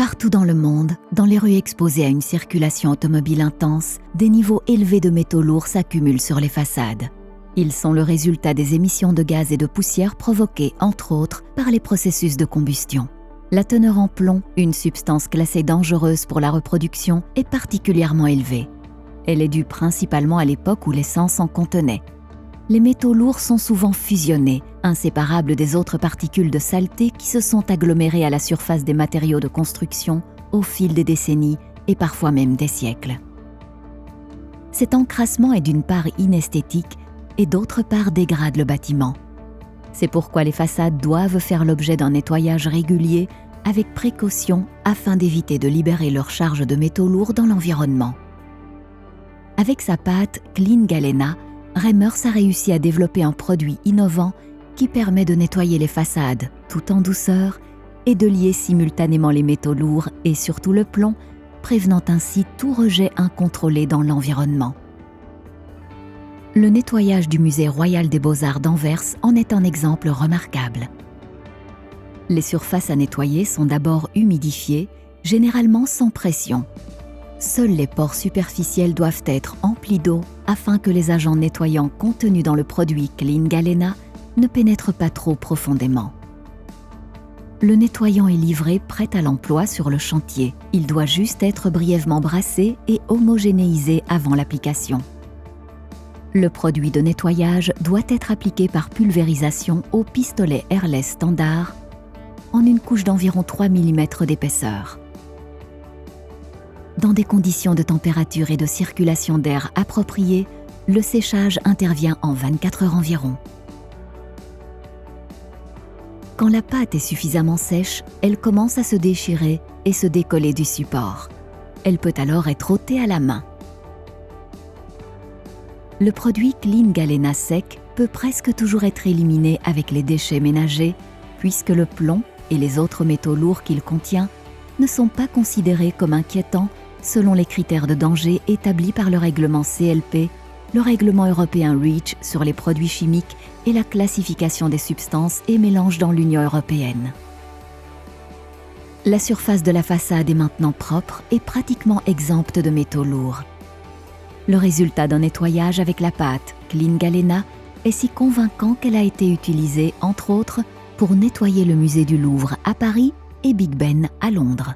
Partout dans le monde, dans les rues exposées à une circulation automobile intense, des niveaux élevés de métaux lourds s'accumulent sur les façades. Ils sont le résultat des émissions de gaz et de poussière provoquées, entre autres, par les processus de combustion. La teneur en plomb, une substance classée dangereuse pour la reproduction, est particulièrement élevée. Elle est due principalement à l'époque où l'essence en contenait. Les métaux lourds sont souvent fusionnés, inséparables des autres particules de saleté qui se sont agglomérées à la surface des matériaux de construction au fil des décennies et parfois même des siècles. Cet encrassement est d'une part inesthétique et d'autre part dégrade le bâtiment. C'est pourquoi les façades doivent faire l'objet d'un nettoyage régulier avec précaution afin d'éviter de libérer leur charge de métaux lourds dans l'environnement. Avec sa pâte Clean Galena, Reimers a réussi à développer un produit innovant qui permet de nettoyer les façades tout en douceur et de lier simultanément les métaux lourds et surtout le plomb, prévenant ainsi tout rejet incontrôlé dans l'environnement. Le nettoyage du Musée royal des beaux-arts d'Anvers en est un exemple remarquable. Les surfaces à nettoyer sont d'abord humidifiées, généralement sans pression. Seuls les pores superficiels doivent être emplis d'eau afin que les agents nettoyants contenus dans le produit Clean Galena ne pénètrent pas trop profondément. Le nettoyant est livré prêt à l'emploi sur le chantier. Il doit juste être brièvement brassé et homogénéisé avant l'application. Le produit de nettoyage doit être appliqué par pulvérisation au pistolet airless standard en une couche d'environ 3 mm d'épaisseur. Dans des conditions de température et de circulation d'air appropriées, le séchage intervient en 24 heures environ. Quand la pâte est suffisamment sèche, elle commence à se déchirer et se décoller du support. Elle peut alors être ôtée à la main. Le produit Clean Galena sec peut presque toujours être éliminé avec les déchets ménagers, puisque le plomb et les autres métaux lourds qu'il contient ne sont pas considérés comme inquiétants selon les critères de danger établis par le règlement CLP, le règlement européen REACH sur les produits chimiques et la classification des substances et mélanges dans l'Union européenne. La surface de la façade est maintenant propre et pratiquement exempte de métaux lourds. Le résultat d'un nettoyage avec la pâte Clean Galena est si convaincant qu'elle a été utilisée, entre autres, pour nettoyer le musée du Louvre à Paris et Big Ben à Londres.